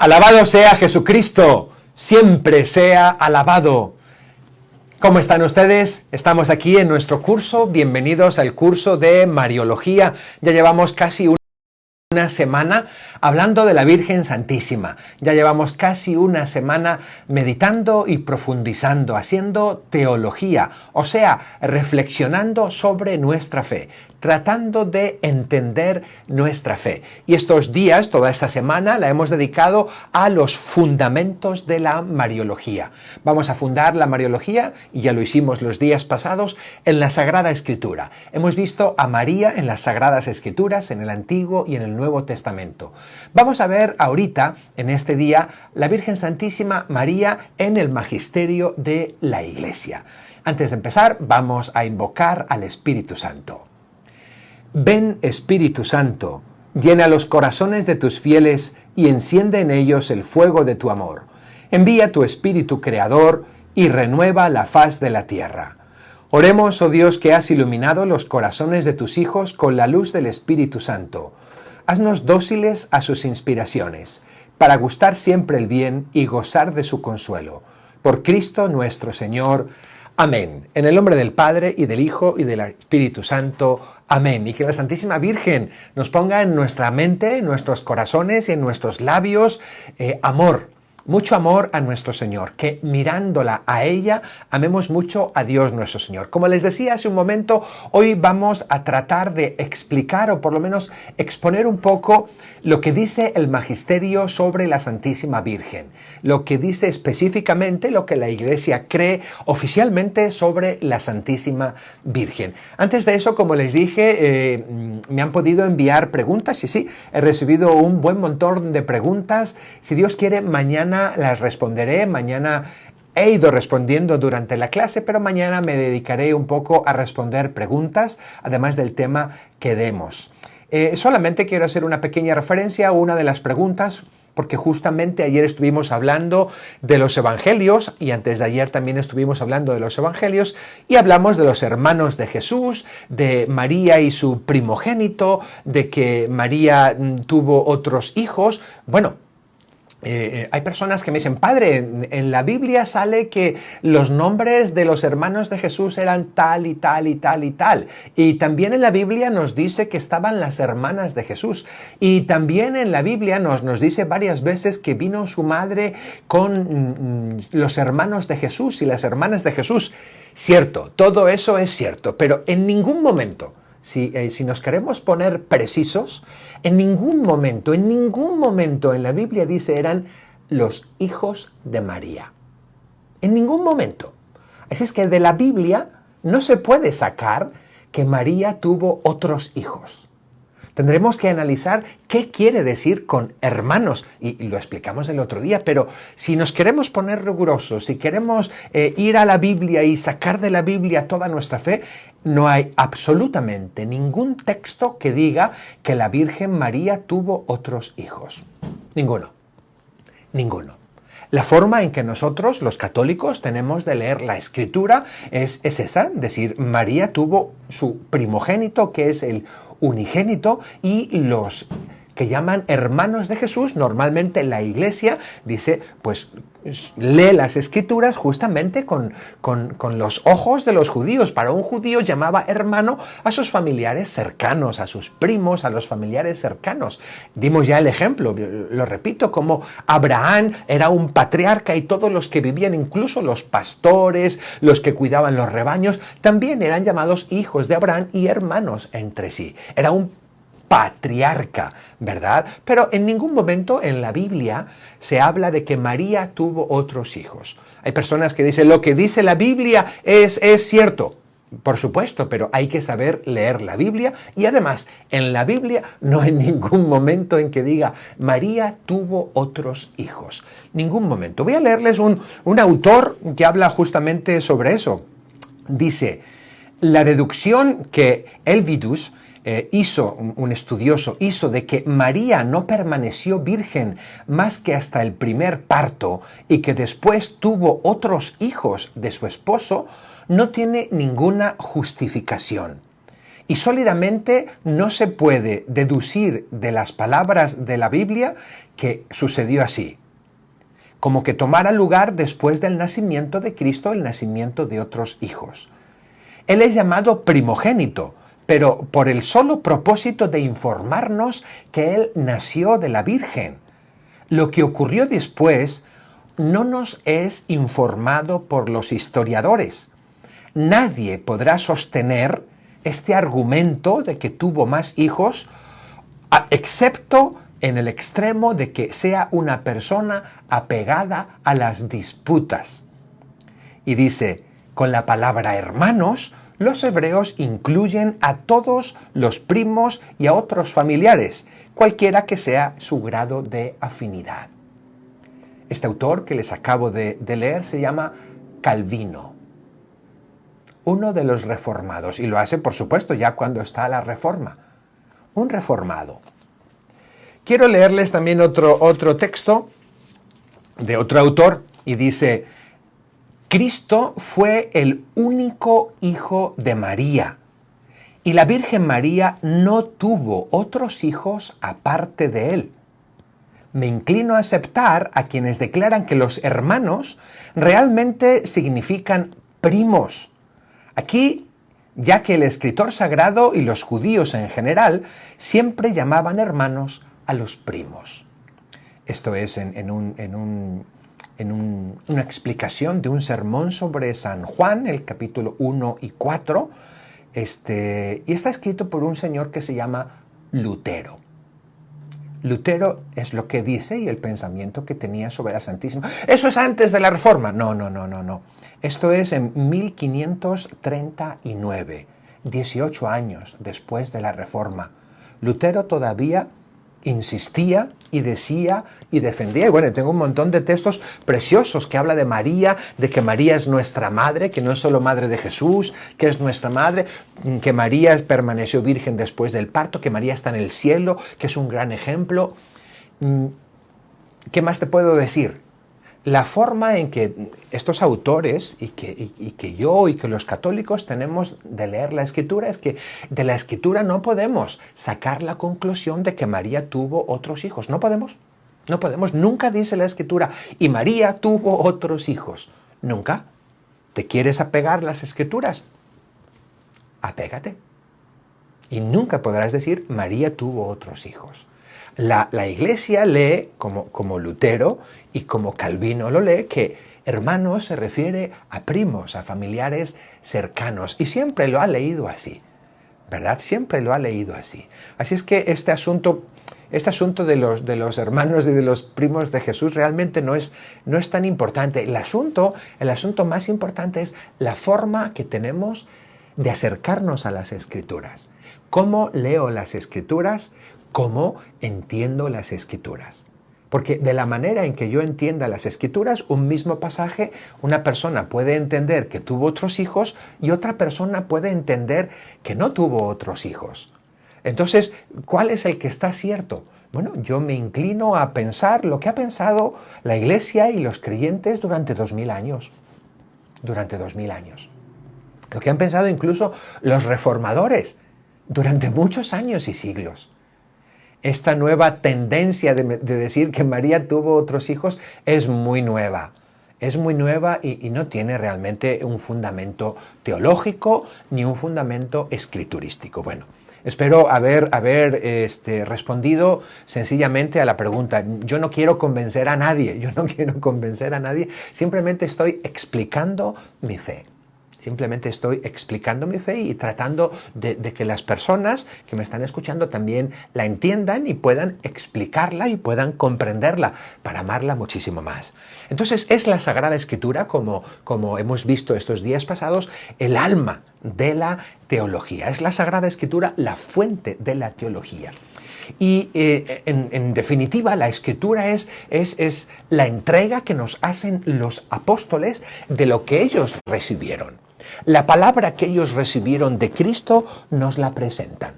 Alabado sea Jesucristo, siempre sea alabado. ¿Cómo están ustedes? Estamos aquí en nuestro curso. Bienvenidos al curso de Mariología. Ya llevamos casi una semana hablando de la Virgen Santísima. Ya llevamos casi una semana meditando y profundizando, haciendo teología, o sea, reflexionando sobre nuestra fe, tratando de entender nuestra fe. Y estos días, toda esta semana, la hemos dedicado a los fundamentos de la Mariología. Vamos a fundar la Mariología, y ya lo hicimos los días pasados, en la Sagrada Escritura. Hemos visto a María en las Sagradas Escrituras, en el Antiguo y en el Nuevo Testamento. Vamos a ver ahorita, en este día, la Virgen Santísima María en el magisterio de la Iglesia. Antes de empezar, vamos a invocar al Espíritu Santo. Ven, Espíritu Santo, llena los corazones de tus fieles y enciende en ellos el fuego de tu amor. Envía tu Espíritu Creador y renueva la faz de la tierra. Oremos, oh Dios, que has iluminado los corazones de tus hijos con la luz del Espíritu Santo. Haznos dóciles a sus inspiraciones, para gustar siempre el bien y gozar de su consuelo. Por Cristo nuestro Señor. Amén. En el nombre del Padre, y del Hijo, y del Espíritu Santo. Amén. Y que la Santísima Virgen nos ponga en nuestra mente, en nuestros corazones y en nuestros labios amor. Mucho amor a nuestro Señor, que mirándola a ella, amemos mucho a Dios nuestro Señor. Como les decía hace un momento, hoy vamos a tratar de explicar, o por lo menos exponer un poco, lo que dice el Magisterio sobre la Santísima Virgen. Lo que dice específicamente, lo que la Iglesia cree oficialmente sobre la Santísima Virgen. Antes de eso, como les dije, me han podido enviar preguntas, y sí, he recibido un buen montón de preguntas. Si Dios quiere, mañana las responderé. Mañana he ido respondiendo durante la clase, pero mañana me dedicaré un poco a responder preguntas, además del tema que demos. Solamente quiero hacer una pequeña referencia a una de las preguntas, porque justamente ayer estuvimos hablando de los evangelios, y antes de ayer también estuvimos hablando de los evangelios, y hablamos de los hermanos de Jesús, de María y su primogénito, de que María tuvo otros hijos. Bueno, hay personas que me dicen, padre, en la Biblia sale que los nombres de los hermanos de Jesús eran tal y tal y tal y tal. Y también en la Biblia nos dice que estaban las hermanas de Jesús. Y también en la Biblia nos dice varias veces que vino su madre con los hermanos de Jesús y las hermanas de Jesús. Cierto, todo eso es cierto, pero en ningún momento, si nos queremos poner precisos, en ningún momento en la Biblia dice eran los hijos de María. En ningún momento. Así es que de la Biblia no se puede sacar que María tuvo otros hijos. Tendremos que analizar qué quiere decir con hermanos, y lo explicamos el otro día, pero si nos queremos poner rigurosos, si queremos ir a la Biblia y sacar de la Biblia toda nuestra fe, no hay absolutamente ningún texto que diga que la Virgen María tuvo otros hijos. Ninguno. La forma en que nosotros, los católicos, tenemos de leer la Escritura es esa, decir, María tuvo su primogénito, que es el unigénito, y los que llaman hermanos de Jesús, normalmente la Iglesia dice, pues lee las Escrituras justamente con los ojos de los judíos. Para un judío llamaba hermano a sus familiares cercanos, a sus primos, a los familiares cercanos. Dimos ya el ejemplo, lo repito, como Abraham era un patriarca y todos los que vivían, incluso los pastores, los que cuidaban los rebaños, también eran llamados hijos de Abraham y hermanos entre sí. Era un patriarca, ¿verdad? Pero en ningún momento en la Biblia se habla de que María tuvo otros hijos. Hay personas que dicen, lo que dice la Biblia es cierto. Por supuesto, pero hay que saber leer la Biblia, y además, en la Biblia no hay ningún momento en que diga, María tuvo otros hijos. Ningún momento. Voy a leerles un autor que habla justamente sobre eso. Dice, la deducción que Helvidius un estudioso hizo de que María no permaneció virgen más que hasta el primer parto y que después tuvo otros hijos de su esposo, no tiene ninguna justificación. Y sólidamente no se puede deducir de las palabras de la Biblia que sucedió así, como que tomara lugar después del nacimiento de Cristo el nacimiento de otros hijos. Él es llamado primogénito, pero por el solo propósito de informarnos que Él nació de la Virgen. Lo que ocurrió después no nos es informado por los historiadores. Nadie podrá sostener este argumento de que tuvo más hijos, excepto en el extremo de que sea una persona apegada a las disputas. Y dice, con la palabra hermanos, los hebreos incluyen a todos los primos y a otros familiares, cualquiera que sea su grado de afinidad. Este autor que les acabo de leer se llama Calvino, uno de los reformados, y lo hace, por supuesto, ya cuando está la Reforma. Un reformado. Quiero leerles también otro texto de otro autor, y dice, Cristo fue el único hijo de María, y la Virgen María no tuvo otros hijos aparte de él. Me inclino a aceptar a quienes declaran que los hermanos realmente significan primos. Aquí, ya que el escritor sagrado y los judíos en general siempre llamaban hermanos a los primos. Esto es una explicación de un sermón sobre San Juan, el capítulo 1 y 4, y está escrito por un señor que se llama Lutero. Lutero es lo que dice y el pensamiento que tenía sobre la Santísima. Eso es antes de la Reforma. No. Esto es en 1539, 18 años después de la Reforma. Lutero todavía insistía y decía y defendía. Y bueno, tengo un montón de textos preciosos que habla de María, de que María es nuestra madre, que no es solo madre de Jesús, que es nuestra madre, que María permaneció virgen después del parto, que María está en el cielo, que es un gran ejemplo. ¿Qué más te puedo decir? La forma en que estos autores y que yo y que los católicos tenemos de leer la Escritura es que de la Escritura no podemos sacar la conclusión de que María tuvo otros hijos. No podemos. Nunca dice la Escritura, y María tuvo otros hijos. Nunca. ¿Te quieres apegar a las Escrituras? Apégate. Y nunca podrás decir, María tuvo otros hijos. La Iglesia lee, como Lutero y como Calvino lo lee, que hermanos se refiere a primos, a familiares cercanos. Y siempre lo ha leído así, ¿verdad? Siempre lo ha leído así. Así es que este asunto de los hermanos y de los primos de Jesús realmente no es tan importante. El asunto más importante es la forma que tenemos de acercarnos a las Escrituras. ¿Cómo leo las Escrituras? ¿Cómo entiendo las Escrituras? Porque de la manera en que yo entienda las Escrituras, un mismo pasaje, una persona puede entender que tuvo otros hijos y otra persona puede entender que no tuvo otros hijos. Entonces, ¿cuál es el que está cierto? Bueno, yo me inclino a pensar lo que ha pensado la Iglesia y los creyentes durante 2000 años. Durante 2000 años. Lo que han pensado incluso los reformadores durante muchos años y siglos. Esta nueva tendencia de decir que María tuvo otros hijos es muy nueva. Es muy nueva y no tiene realmente un fundamento teológico ni un fundamento escriturístico. Bueno, espero haber respondido sencillamente a la pregunta. Yo no quiero convencer a nadie, simplemente estoy explicando mi fe. Simplemente estoy explicando mi fe y tratando de que las personas que me están escuchando también la entiendan y puedan explicarla y puedan comprenderla para amarla muchísimo más. Entonces es la Sagrada Escritura, como hemos visto estos días pasados, el alma de la teología. Es la Sagrada Escritura la fuente de la teología. Y en definitiva, la Escritura es la entrega que nos hacen los apóstoles de lo que ellos recibieron. La palabra que ellos recibieron de Cristo nos la presentan.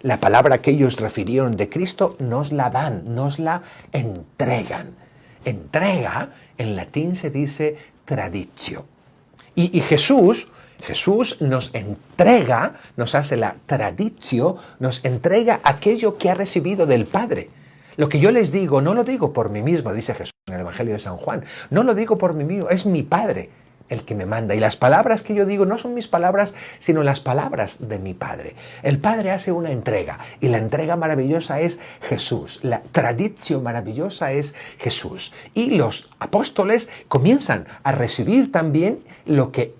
La palabra que ellos refirieron de Cristo nos la dan, nos la entregan. Entrega, en latín se dice traditio. Y Jesús, Jesús nos entrega, nos hace la traditio, nos entrega aquello que ha recibido del Padre. Lo que yo les digo, no lo digo por mí mismo, dice Jesús en el Evangelio de San Juan. No lo digo por mí mismo, es mi Padre el que me manda. Y las palabras que yo digo no son mis palabras, sino las palabras de mi Padre. El Padre hace una entrega, y la entrega maravillosa es Jesús. La traditio maravillosa es Jesús. Y los apóstoles comienzan a recibir también lo que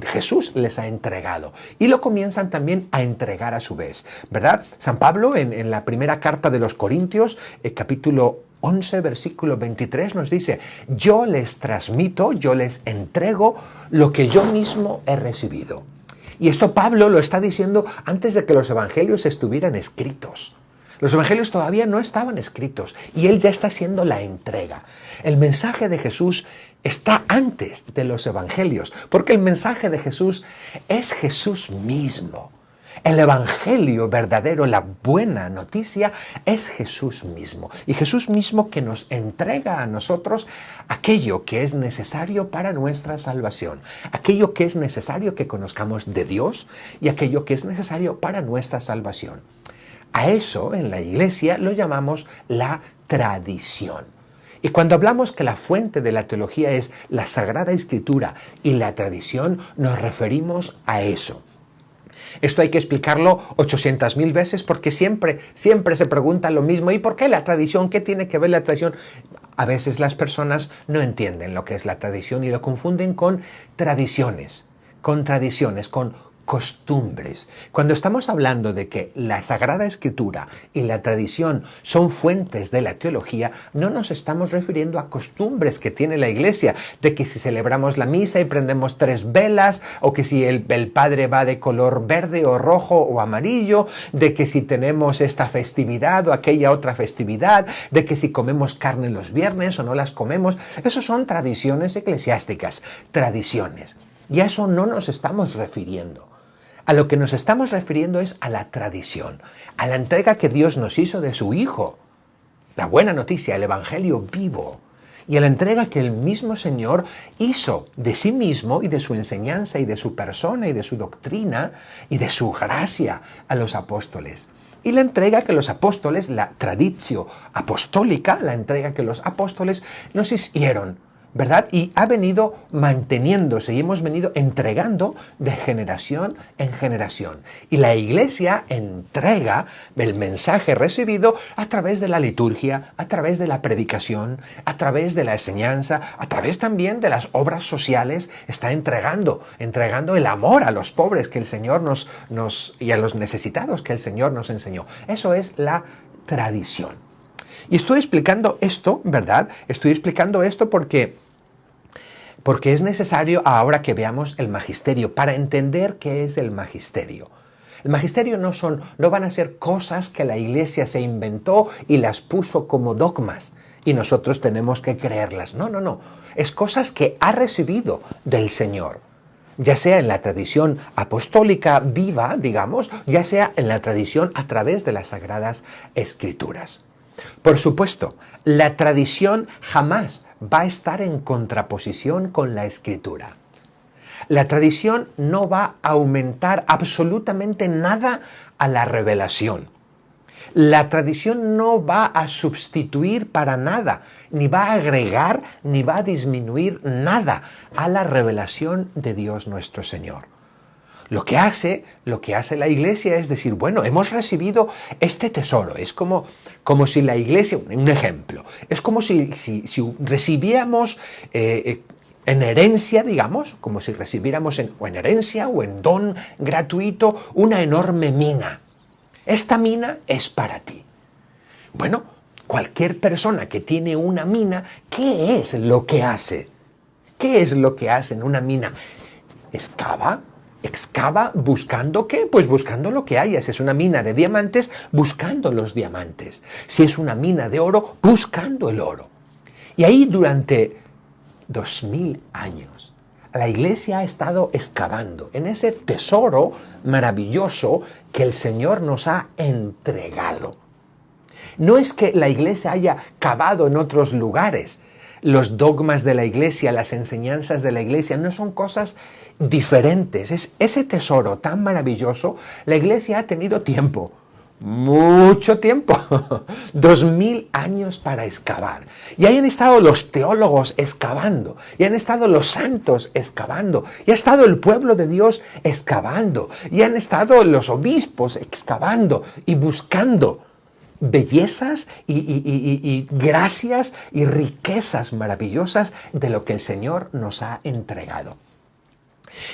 Jesús les ha entregado, y lo comienzan también a entregar a su vez, ¿verdad? San Pablo en la primera carta de los Corintios, capítulo 11, versículo 23 nos dice: yo les transmito, yo les entrego lo que yo mismo he recibido. Y esto Pablo lo está diciendo antes de que los evangelios estuvieran escritos. Los evangelios todavía no estaban escritos y él ya está haciendo la entrega. El mensaje de Jesús está antes de los evangelios, porque el mensaje de Jesús es Jesús mismo. El evangelio verdadero, la buena noticia, es Jesús mismo. Y Jesús mismo que nos entrega a nosotros aquello que es necesario para nuestra salvación, aquello que es necesario que conozcamos de Dios y aquello que es necesario para nuestra salvación. A eso en la Iglesia lo llamamos la tradición. Y cuando hablamos que la fuente de la teología es la Sagrada Escritura y la tradición, nos referimos a eso. Esto hay que explicarlo 800.000 veces porque siempre se pregunta lo mismo. ¿Y por qué la tradición? ¿Qué tiene que ver la tradición? A veces las personas no entienden lo que es la tradición y lo confunden con tradiciones, con costumbres. Cuando estamos hablando de que la Sagrada Escritura y la tradición son fuentes de la teología, no nos estamos refiriendo a costumbres que tiene la Iglesia, de que si celebramos la misa y prendemos 3 velas, o que si el Padre va de color verde o rojo o amarillo, de que si tenemos esta festividad o aquella otra festividad, de que si comemos carne los viernes o no las comemos. Eso son tradiciones eclesiásticas, tradiciones. Y a eso no nos estamos refiriendo. A lo que nos estamos refiriendo es a la tradición, a la entrega que Dios nos hizo de su Hijo, la buena noticia, el Evangelio vivo, y a la entrega que el mismo Señor hizo de sí mismo y de su enseñanza y de su persona y de su doctrina y de su gracia a los apóstoles. Y la entrega que los apóstoles, la traditio apostólica, la entrega que los apóstoles nos hicieron, ¿verdad? Y ha venido manteniéndose y hemos venido entregando de generación en generación. Y la Iglesia entrega el mensaje recibido a través de la liturgia, a través de la predicación, a través de la enseñanza, a través también de las obras sociales. Está entregando el amor a los pobres que el Señor y a los necesitados que el Señor nos enseñó. Eso es la tradición. Y estoy explicando esto, ¿verdad? Estoy explicando esto porque es necesario ahora que veamos el magisterio, para entender qué es el magisterio. El magisterio no van a ser cosas que la Iglesia se inventó y las puso como dogmas y nosotros tenemos que creerlas. No. Es cosas que ha recibido del Señor, ya sea en la tradición apostólica viva, digamos, ya sea en la tradición a través de las Sagradas Escrituras. Por supuesto, la tradición jamás va a estar en contraposición con la Escritura. La tradición no va a aumentar absolutamente nada a la revelación. La tradición no va a sustituir para nada, ni va a agregar, ni va a disminuir nada a la revelación de Dios nuestro Señor. Lo que hace la Iglesia es decir, bueno, hemos recibido este tesoro. Es como si la Iglesia, un ejemplo, es como si recibiéramos en herencia, digamos, como si recibiéramos en herencia o en don gratuito una enorme mina. Esta mina es para ti. Bueno, cualquier persona que tiene una mina, ¿qué es lo que hace? ¿Qué es lo que hace en una mina? Excava buscando ¿qué? Pues buscando lo que haya. Si es una mina de diamantes, buscando los diamantes. Si es una mina de oro, buscando el oro. Y ahí durante 2000 años, la Iglesia ha estado excavando en ese tesoro maravilloso que el Señor nos ha entregado. No es que la Iglesia haya cavado en otros lugares. los dogmas de la iglesia, las enseñanzas de la iglesia, no son cosas diferentes. Es ese tesoro tan maravilloso. La iglesia ha tenido tiempo, mucho tiempo, 2000 años para excavar. Y ahí han estado los teólogos excavando, y han estado los santos excavando, y ha estado el pueblo de Dios excavando, y han estado los obispos excavando y buscando bellezas y gracias y riquezas maravillosas de lo que el Señor nos ha entregado.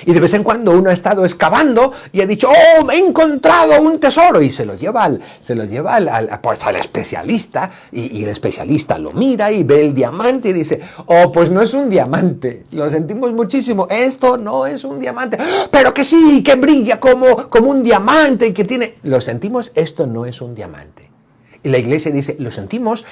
Y de vez en cuando uno ha estado excavando y ha dicho, ¡oh, he encontrado un tesoro! Y se lo lleva al especialista, y el especialista lo mira y ve el diamante y dice, ¡oh, pues no es un diamante! Lo sentimos muchísimo, esto no es un diamante. ¡Pero que sí, que brilla como un diamante y que tiene! Lo sentimos, esto no es un diamante. Y la iglesia dice, lo sentimos,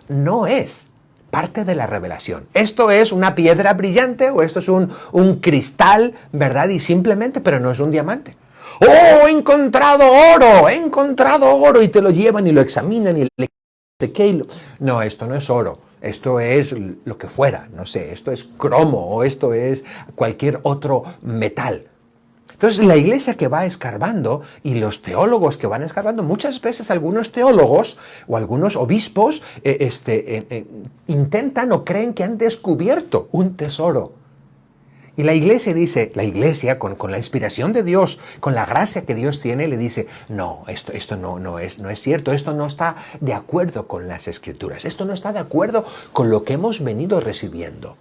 no es parte de la revelación. Esto es una piedra brillante o esto es un cristal, ¿verdad? Y simplemente, pero no es un diamante. ¡Oh, he encontrado oro! ¡He encontrado oro! Y te lo llevan y lo examinan y le... No, esto no es oro. Esto es lo que fuera, no sé, esto es cromo o esto es cualquier otro metal. Entonces, la iglesia que va escarbando y los teólogos que van escarbando, muchas veces algunos teólogos o algunos obispos intentan o creen que han descubierto un tesoro. Y la iglesia dice, con la inspiración de Dios, con la gracia que Dios tiene, le dice, no, esto no es cierto, esto no está de acuerdo con las Escrituras, esto no está de acuerdo con lo que hemos venido recibiendo.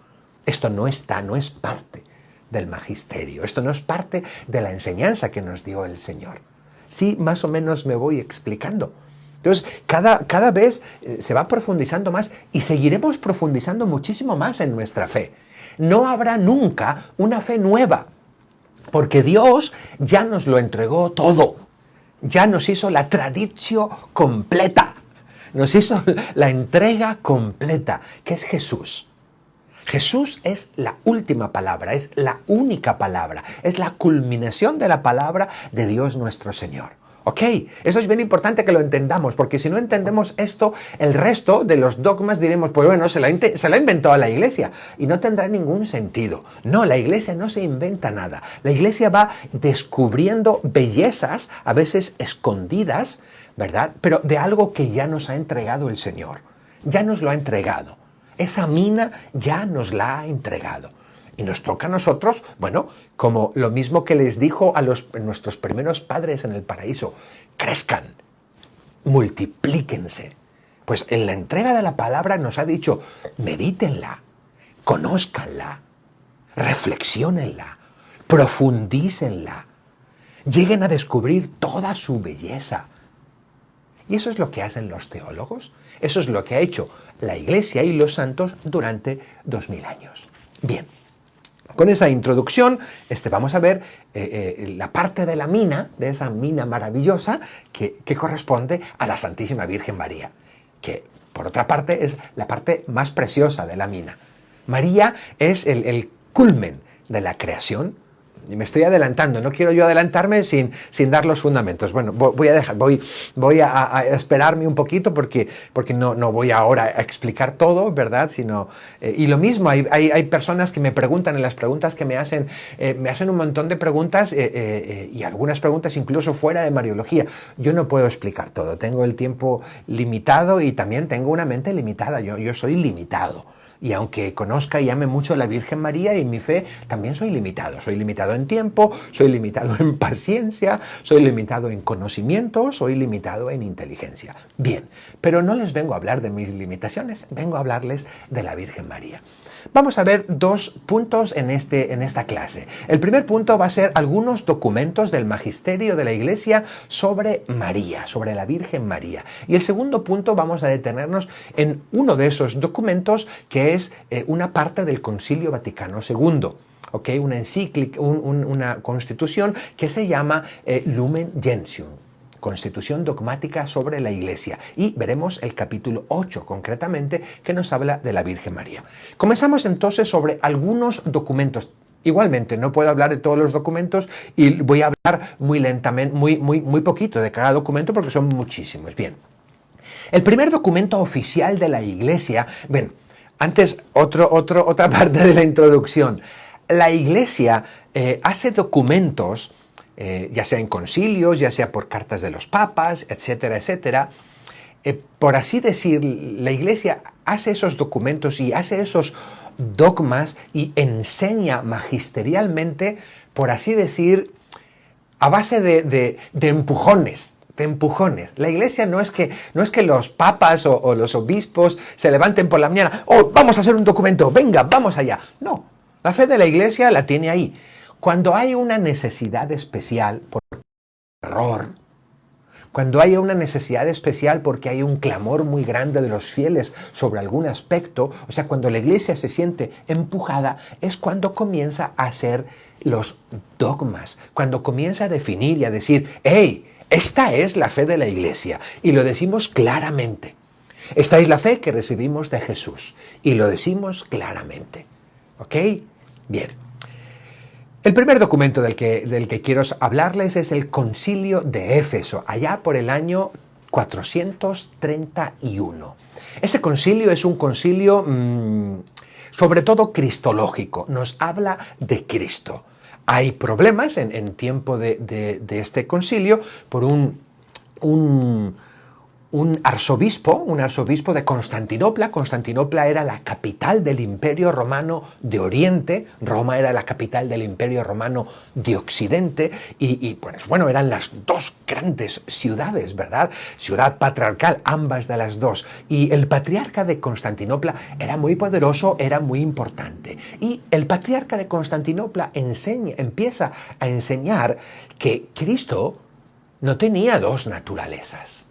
Esto no es parte del magisterio. Esto no es parte de la enseñanza que nos dio el Señor. Sí, más o menos me voy explicando. Entonces, cada vez se va profundizando más y seguiremos profundizando muchísimo más en nuestra fe. No habrá nunca una fe nueva, porque Dios ya nos lo entregó todo. Ya nos hizo la traditio completa. Nos hizo la entrega completa, que es Jesús. Jesús es la última palabra, es la única palabra, es la culminación de la palabra de Dios nuestro Señor. ¿Ok? Eso es bien importante que lo entendamos, porque si no entendemos esto, el resto de los dogmas diremos, pues bueno, se la inventó la iglesia y no tendrá ningún sentido. No, la iglesia no se inventa nada. La iglesia va descubriendo bellezas, a veces escondidas, ¿verdad? Pero de algo que ya nos ha entregado el Señor. Ya nos lo ha entregado. Esa mina ya nos la ha entregado. Y nos toca a nosotros, bueno, como lo mismo que les dijo a nuestros primeros padres en el paraíso, crezcan, multiplíquense. Pues en la entrega de la palabra nos ha dicho, medítenla, conózcanla, reflexionenla, profundícenla, lleguen a descubrir toda su belleza. Y eso es lo que hacen los teólogos, eso es lo que ha hecho la Iglesia y los santos durante 2000 años. Bien, con esa introducción vamos a ver la parte de la mina, de esa mina maravillosa que corresponde a la Santísima Virgen María, que por otra parte es la parte más preciosa de la mina. María es el culmen de la creación. Y me estoy adelantando, no quiero yo adelantarme sin dar los fundamentos. Bueno, voy a esperarme un poquito porque no voy ahora a explicar todo, ¿verdad? Y lo mismo, hay personas que me preguntan, en las preguntas que me hacen un montón de preguntas y algunas preguntas incluso fuera de Mariología. Yo no puedo explicar todo, tengo el tiempo limitado y también tengo una mente limitada, yo soy limitado. Y aunque conozca y ame mucho a la Virgen María y mi fe, también soy limitado. Soy limitado en tiempo, soy limitado en paciencia, soy limitado en conocimiento, soy limitado en inteligencia. Bien, pero no les vengo a hablar de mis limitaciones, vengo a hablarles de la Virgen María. Vamos a ver dos puntos en esta clase. El primer punto va a ser algunos documentos del magisterio de la Iglesia sobre María, sobre la Virgen María. Y el segundo punto vamos a detenernos en uno de esos documentos que es una parte del Concilio Vaticano II. ¿Okay? Una encíclica, una constitución que se llama Lumen Gentium. Constitución dogmática sobre la Iglesia. Y veremos el capítulo 8 concretamente que nos habla de la Virgen María. Comenzamos entonces sobre algunos documentos. Igualmente, no puedo hablar de todos los documentos y voy a hablar muy lentamente, muy poquito de cada documento porque son muchísimos. Bien, el primer documento oficial de la Iglesia, Antes, otra parte de la introducción. La Iglesia hace documentos, ya sea en concilios, ya sea por cartas de los papas, etcétera, etcétera. Por así decir, la Iglesia hace esos documentos y hace esos dogmas y enseña magisterialmente, por así decir, a base de empujones. De empujones. La Iglesia no es que los papas o los obispos se levanten por la mañana, oh, vamos a hacer un documento, venga, vamos allá. No, la fe de la Iglesia la tiene ahí. Cuando hay una necesidad especial por error, cuando hay una necesidad especial porque hay un clamor muy grande de los fieles sobre algún aspecto, o sea, cuando la Iglesia se siente empujada, es cuando comienza a hacer los dogmas, cuando comienza a definir y a decir, hey, esta es la fe de la Iglesia, y lo decimos claramente. Esta es la fe que recibimos de Jesús, y lo decimos claramente. ¿Ok? Bien. El primer documento del que quiero hablarles es el Concilio de Éfeso, allá por el año 431. Ese concilio es un concilio sobre todo cristológico, nos habla de Cristo. Hay problemas en tiempo de este concilio por un arzobispo de Constantinopla. Constantinopla era la capital del Imperio Romano de Oriente, Roma era la capital del Imperio Romano de Occidente, y pues bueno, eran las dos grandes ciudades, ¿verdad? Ciudad patriarcal, ambas de las dos. Y el patriarca de Constantinopla era muy poderoso, era muy importante. Y el patriarca de Constantinopla empieza a enseñar que Cristo no tenía dos naturalezas.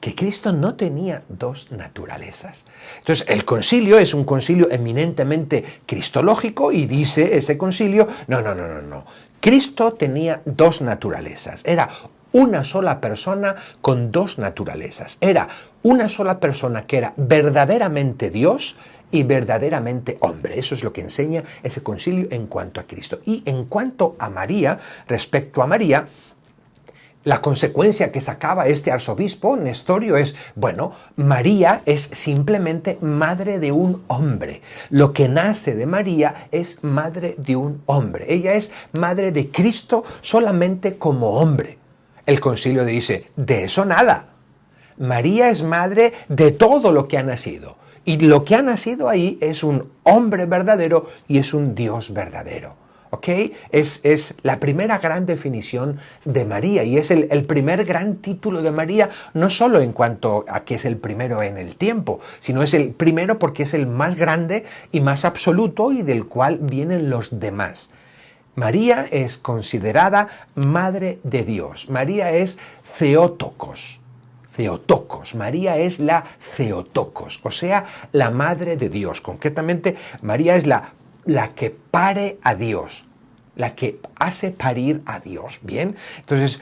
Que Cristo no tenía dos naturalezas. Entonces, el concilio es un concilio eminentemente cristológico y dice ese concilio, no. Cristo tenía dos naturalezas. Era una sola persona con dos naturalezas. Era una sola persona que era verdaderamente Dios y verdaderamente hombre. Eso es lo que enseña ese concilio en cuanto a Cristo. Y en cuanto a María, respecto a María, la consecuencia que sacaba este arzobispo, Nestorio, es, bueno, María es simplemente madre de un hombre. Lo que nace de María es madre de un hombre. Ella es madre de Cristo solamente como hombre. El concilio dice, de eso nada. María es madre de todo lo que ha nacido. Y lo que ha nacido ahí es un hombre verdadero y es un Dios verdadero. ¿Ok? Es la primera gran definición de María y es el primer gran título de María, no solo en cuanto a que es el primero en el tiempo, sino es el primero porque es el más grande y más absoluto y del cual vienen los demás. María es considerada Madre de Dios. María es Theotokos. María es la Theotokos, o sea, la Madre de Dios. Concretamente, María es la que pare a Dios, la que hace parir a Dios. Bien, entonces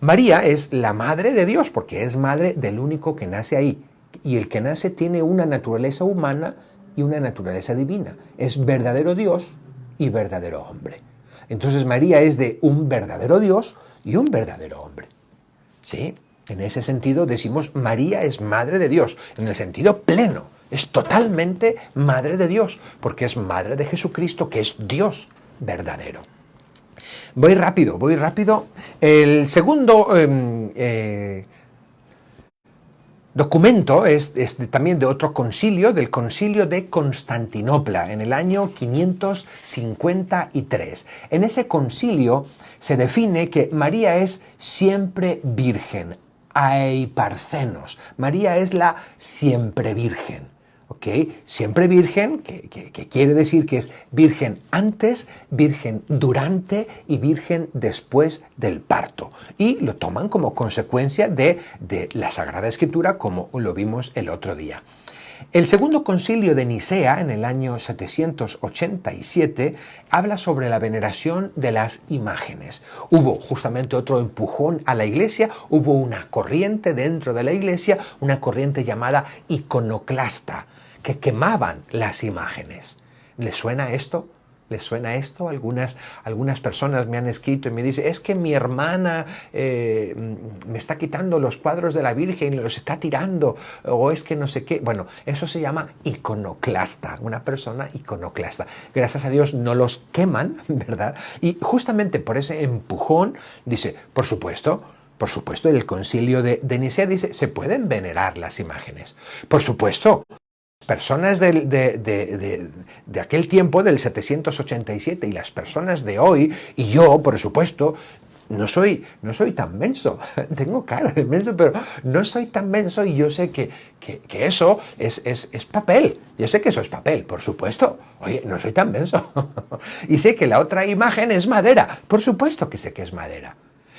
María es la madre de Dios porque es madre del único que nace ahí. Y el que nace tiene una naturaleza humana y una naturaleza divina. Es verdadero Dios y verdadero hombre. Entonces María es de un verdadero Dios y un verdadero hombre. ¿Sí? En ese sentido decimos María es madre de Dios, en el sentido pleno. Es totalmente madre de Dios, porque es madre de Jesucristo, que es Dios verdadero. Voy rápido. El segundo documento es también de otro concilio, del concilio de Constantinopla, en el año 553. En ese concilio se define que María es siempre virgen, aiparcenos. María es la siempre virgen. ¿Ok? Siempre virgen, que quiere decir que es virgen antes, virgen durante y virgen después del parto. Y lo toman como consecuencia de la Sagrada Escritura, como lo vimos el otro día. El segundo concilio de Nicea, en el año 787, habla sobre la veneración de las imágenes. Hubo justamente otro empujón a la Iglesia, hubo una corriente dentro de la Iglesia, una corriente llamada iconoclasta, que quemaban las imágenes. ¿Les suena esto? ¿Les suena esto? Algunas personas me han escrito y me dicen, es que mi hermana me está quitando los cuadros de la Virgen y los está tirando, o es que no sé qué. Bueno, eso se llama iconoclasta, una persona iconoclasta. Gracias a Dios no los queman, ¿verdad? Y justamente por ese empujón dice, por supuesto, el concilio de Nicea dice, se pueden venerar las imágenes. Por supuesto, personas de aquel tiempo, del 787, y las personas de hoy, y yo, por supuesto, no soy tan menso. Tengo cara de menso, pero no soy tan menso, y yo sé que eso es papel. Yo sé que eso es papel, por supuesto. Oye, no soy tan menso. Y sé que la otra imagen es madera. Por supuesto que sé que es madera.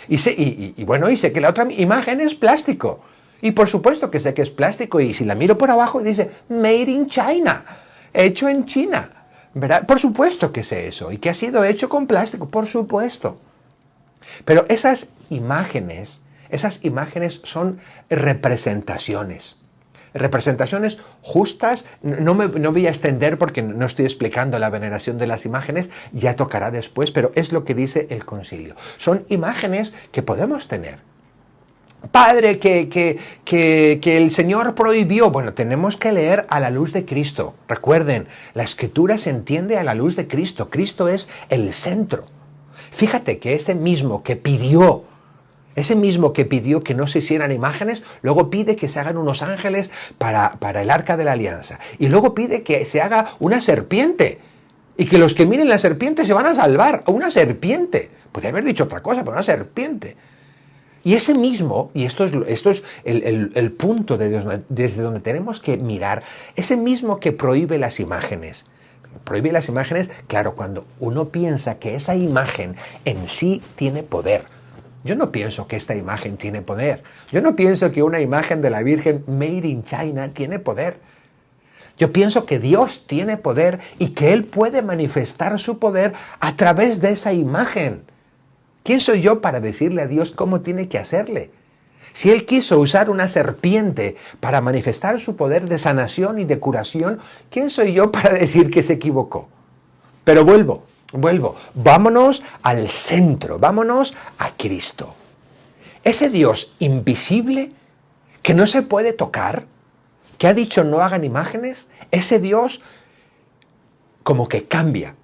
Y sé que la otra imagen es plástico. Y por supuesto que sé que es plástico, y si la miro por abajo dice Made in China, hecho en China, ¿verdad? Por supuesto que sé eso, y que ha sido hecho con plástico, por supuesto. Pero esas imágenes son representaciones justas. No voy a extender porque no estoy explicando la veneración de las imágenes, ya tocará después, pero es lo que dice el concilio. Son imágenes que podemos tener. Padre, que el Señor prohibió. Bueno, tenemos que leer a la luz de Cristo. Recuerden, la Escritura se entiende a la luz de Cristo. Cristo es el centro. Fíjate que ese mismo que pidió que no se hicieran imágenes, luego pide que se hagan unos ángeles para el Arca de la Alianza. Y luego pide que se haga una serpiente. Y que los que miren la serpiente se van a salvar. Una serpiente. Podría haber dicho otra cosa, pero una serpiente. Y ese mismo, y esto es el punto desde donde tenemos que mirar, ese mismo que prohíbe las imágenes, claro, cuando uno piensa que esa imagen en sí tiene poder. Yo no pienso que esta imagen tiene poder. Yo no pienso que una imagen de la Virgen Made in China tiene poder. Yo pienso que Dios tiene poder y que Él puede manifestar su poder a través de esa imagen. ¿Quién soy yo para decirle a Dios cómo tiene que hacerle? Si Él quiso usar una serpiente para manifestar su poder de sanación y de curación, ¿quién soy yo para decir que se equivocó? Pero vuelvo. Vámonos al centro, vámonos a Cristo. Ese Dios invisible que no se puede tocar, que ha dicho no hagan imágenes, ese Dios como que cambia.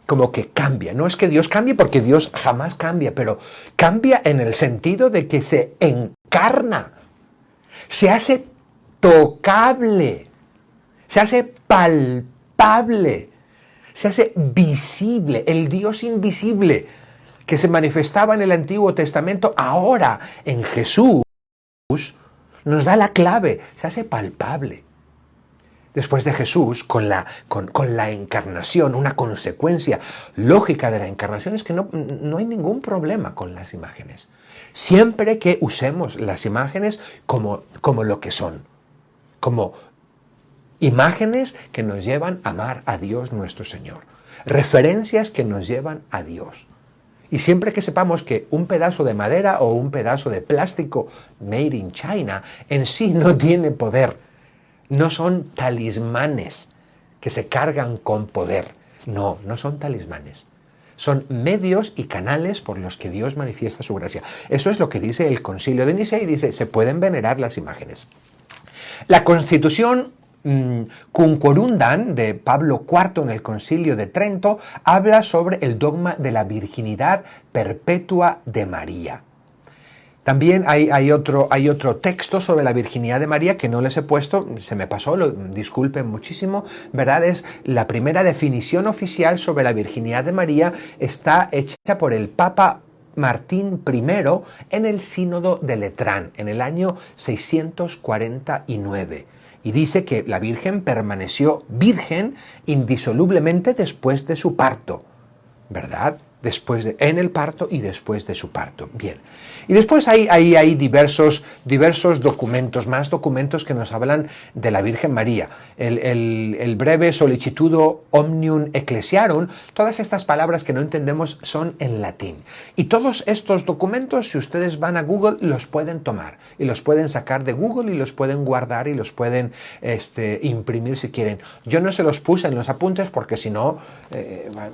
No es que Dios cambie, porque Dios jamás cambia, pero cambia en el sentido de que se encarna, se hace tocable, se hace palpable, se hace visible. El Dios invisible que se manifestaba en el Antiguo Testamento, ahora en Jesús nos da la clave, se hace palpable. Después de Jesús, con la encarnación, una consecuencia lógica de la encarnación es que no hay ningún problema con las imágenes. Siempre que usemos las imágenes como lo que son, como imágenes que nos llevan a amar a Dios nuestro Señor, referencias que nos llevan a Dios. Y siempre que sepamos que un pedazo de madera o un pedazo de plástico made in China en sí no tiene poder, no son talismanes que se cargan con poder. No son talismanes. Son medios y canales por los que Dios manifiesta su gracia. Eso es lo que dice el Concilio de Nicea, y dice, se pueden venerar las imágenes. La Constitución Concordam de Pablo IV en el Concilio de Trento habla sobre el dogma de la virginidad perpetua de María. También hay otro texto sobre la virginidad de María que no les he puesto, se me pasó, disculpen muchísimo, ¿verdad? Es la primera definición oficial sobre la virginidad de María, está hecha por el Papa Martín I en el Sínodo de Letrán, en el año 649. Y dice que la Virgen permaneció virgen indisolublemente después de su parto, ¿verdad? en el parto y después de su parto. Bien. Y después hay diversos documentos, más documentos que nos hablan de la Virgen María. El breve Sollicitudo Omnium Ecclesiarum, todas estas palabras que no entendemos son en latín. Y todos estos documentos, si ustedes van a Google, los pueden tomar. Y los pueden sacar de Google y los pueden guardar y los pueden imprimir si quieren. Yo no se los puse en los apuntes porque si no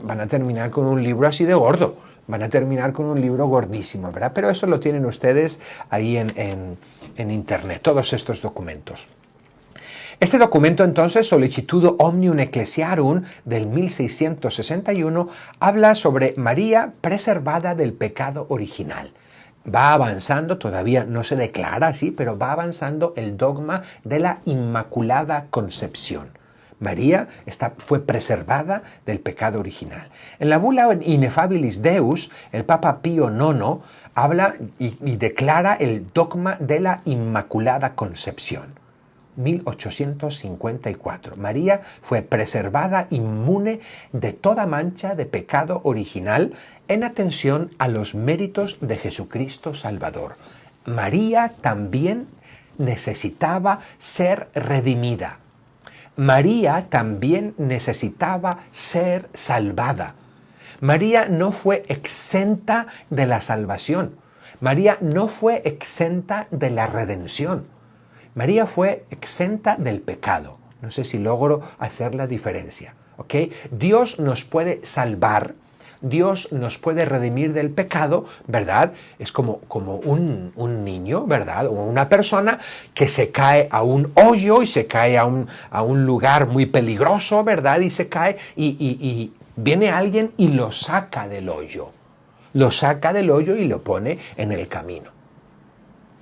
van a terminar con un libro así de gordo. Van a terminar con un libro gordísimo, ¿verdad? Pero eso lo tienen ustedes ahí en internet, todos estos documentos. Este documento entonces, Sollicitudo Omnium Ecclesiarum del 1661, habla sobre María preservada del pecado original. Va avanzando, todavía no se declara así, pero va avanzando el dogma de la Inmaculada Concepción. María fue preservada del pecado original. En la bula Ineffabilis Deus, el Papa Pío IX habla y declara el dogma de la Inmaculada Concepción. 1854. María fue preservada inmune de toda mancha de pecado original en atención a los méritos de Jesucristo Salvador. María también necesitaba ser redimida. María también necesitaba ser salvada. María no fue exenta de la salvación. María no fue exenta de la redención. María fue exenta del pecado. No sé si logro hacer la diferencia. ¿Ok? Dios nos puede salvar. Dios nos puede redimir del pecado, ¿verdad? Es como un niño, ¿verdad? O una persona que se cae a un hoyo y se cae a un lugar muy peligroso, ¿verdad? Y se cae y viene alguien y lo saca del hoyo. Lo saca del hoyo y lo pone en el camino.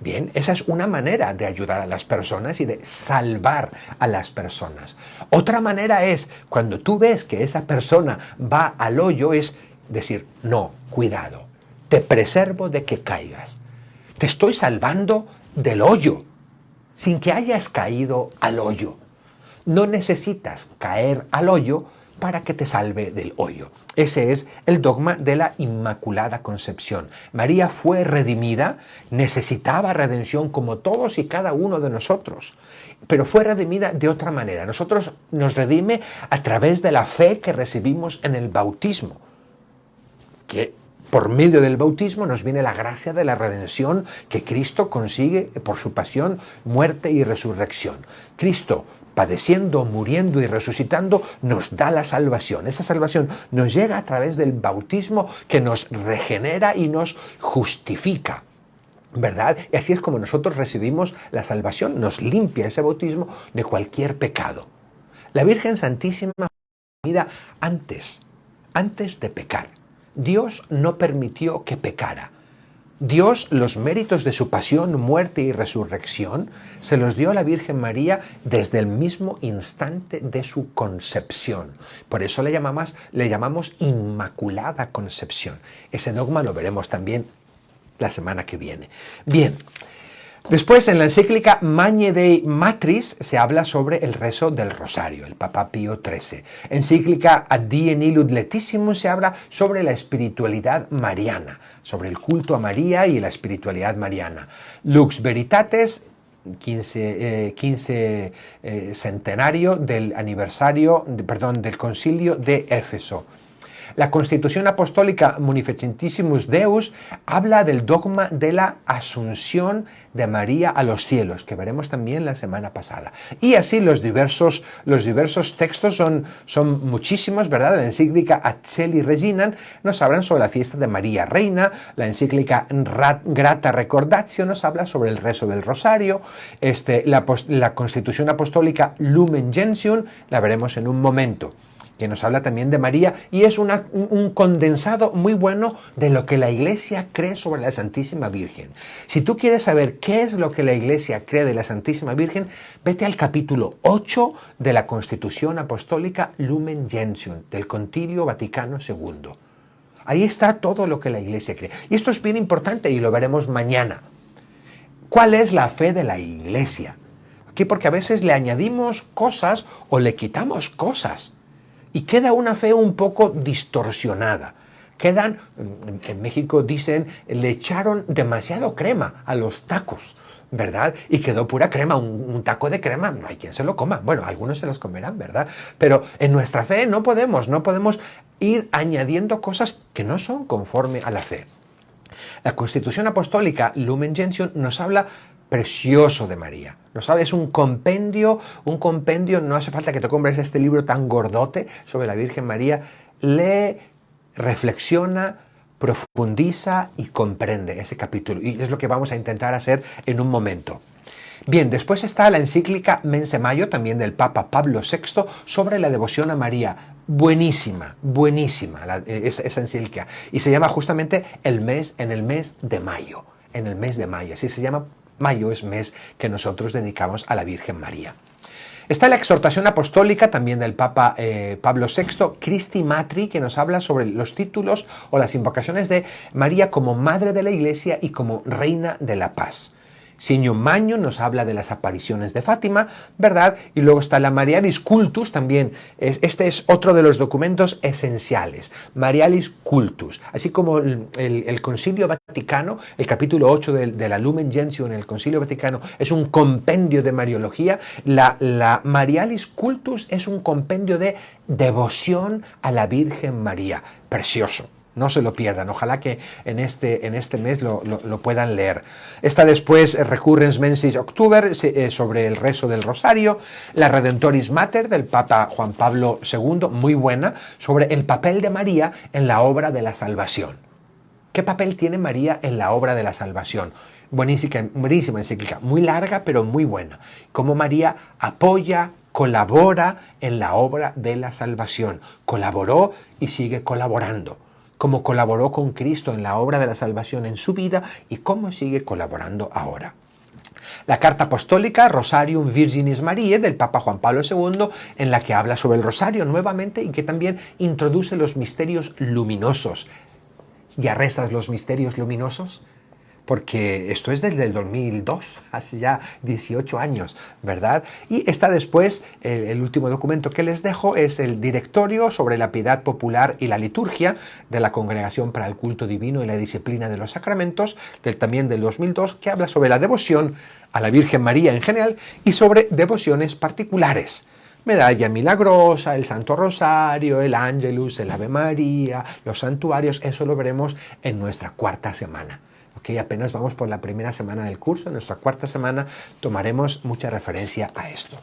Bien, esa es una manera de ayudar a las personas y de salvar a las personas. Otra manera es, cuando tú ves que esa persona va al hoyo, es decir, no, cuidado, te preservo de que caigas. Te estoy salvando del hoyo, sin que hayas caído al hoyo. No necesitas caer al hoyo para que te salve del hoyo. Ese es el dogma de la Inmaculada Concepción. María fue redimida, necesitaba redención como todos y cada uno de nosotros, pero fue redimida de otra manera. Nosotros nos redime a través de la fe que recibimos en el bautismo, que por medio del bautismo nos viene la gracia de la redención que Cristo consigue por su pasión, muerte y resurrección. Cristo, padeciendo, muriendo y resucitando, nos da la salvación. Esa salvación nos llega a través del bautismo que nos regenera y nos justifica, ¿verdad? Y así es como nosotros recibimos la salvación, nos limpia ese bautismo de cualquier pecado. La Virgen Santísima fue redimida antes de pecar. Dios no permitió que pecara. Dios los méritos de su pasión, muerte y resurrección se los dio a la Virgen María desde el mismo instante de su concepción. Por eso le llamamos Inmaculada Concepción. Ese dogma lo veremos también la semana que viene. Bien. Después, en la encíclica Magni Dei Matris se habla sobre el rezo del rosario, el Papa Pío XIII. Encíclica Ad Die Nihil Letissimus se habla sobre la espiritualidad mariana, sobre el culto a María y la espiritualidad mariana. Lux Veritates, 15 centenario del del concilio de Éfeso. La Constitución Apostólica Munificentissimus Deus habla del dogma de la asunción de María a los cielos, que veremos también la semana pasada. Y así los diversos textos son muchísimos, ¿verdad? La encíclica Ad Caeli Reginam nos hablan sobre la fiesta de María Reina, la encíclica Grata Recordatio nos habla sobre el rezo del rosario, la Constitución Apostólica Lumen Gentium la veremos en un momento, que nos habla también de María, y es un condensado muy bueno de lo que la Iglesia cree sobre la Santísima Virgen. Si tú quieres saber qué es lo que la Iglesia cree de la Santísima Virgen, vete al capítulo 8 de la Constitución Apostólica Lumen Gentium, del Concilio Vaticano II. Ahí está todo lo que la Iglesia cree. Y esto es bien importante y lo veremos mañana. ¿Cuál es la fe de la Iglesia? Aquí porque a veces le añadimos cosas o le quitamos cosas. Y queda una fe un poco distorsionada, quedan, en México dicen, le echaron demasiado crema a los tacos, ¿verdad? Y quedó pura crema, un taco de crema, no hay quien se lo coma. Bueno, algunos se los comerán, ¿verdad? Pero en nuestra fe no podemos ir añadiendo cosas que no son conforme a la fe. La Constitución Apostólica Lumen Gentium nos habla precioso de María. Nos habla, es un compendio, no hace falta que te compres este libro tan gordote sobre la Virgen María. Lee, reflexiona, profundiza y comprende ese capítulo. Y es lo que vamos a intentar hacer en un momento. Bien, después está la encíclica Mense Maio, también del Papa Pablo VI, sobre la devoción a María. Buenísima esa encíclica. Y se llama justamente en el mes de mayo. Así se llama. Mayo es mes que nosotros dedicamos a la Virgen María. Está la exhortación apostólica también del Papa Pablo VI, Christi Matri, que nos habla sobre los títulos o las invocaciones de María como Madre de la Iglesia y como Reina de la Paz. Signum Magnum nos habla de las apariciones de Fátima, ¿verdad? Y luego está la Marialis Cultus también. Este es otro de los documentos esenciales. Marialis Cultus. Así como el Concilio Vaticano, el capítulo 8 de la Lumen Gentium en el Concilio Vaticano es un compendio de Mariología, la Marialis Cultus es un compendio de devoción a la Virgen María. Precioso. No se lo pierdan, ojalá que en este mes lo puedan leer. Está después Recurrens Mensis Octuber sobre el rezo del Rosario, la Redentoris Mater del Papa Juan Pablo II, muy buena, sobre el papel de María en la obra de la salvación. ¿Qué papel tiene María en la obra de la salvación? Buenísima encíclica, muy larga pero muy buena. Cómo María apoya, colabora en la obra de la salvación. Colaboró y sigue colaborando. Cómo colaboró con Cristo en la obra de la salvación en su vida y cómo sigue colaborando ahora. La carta apostólica Rosarium Virginis Mariae del Papa Juan Pablo II, en la que habla sobre el rosario nuevamente y que también introduce los misterios luminosos. ¿Ya rezas los misterios luminosos? Porque esto es desde el 2002, hace ya 18 años, ¿verdad? Y está después, el último documento que les dejo es el Directorio sobre la Piedad Popular y la Liturgia de la Congregación para el Culto Divino y la Disciplina de los Sacramentos, también del 2002, que habla sobre la devoción a la Virgen María en general y sobre devociones particulares. Medalla milagrosa, el Santo Rosario, el Ángelus, el Ave María, los santuarios, eso lo veremos en nuestra cuarta semana. Okay, apenas vamos por la primera semana del curso, en nuestra cuarta semana tomaremos mucha referencia a esto.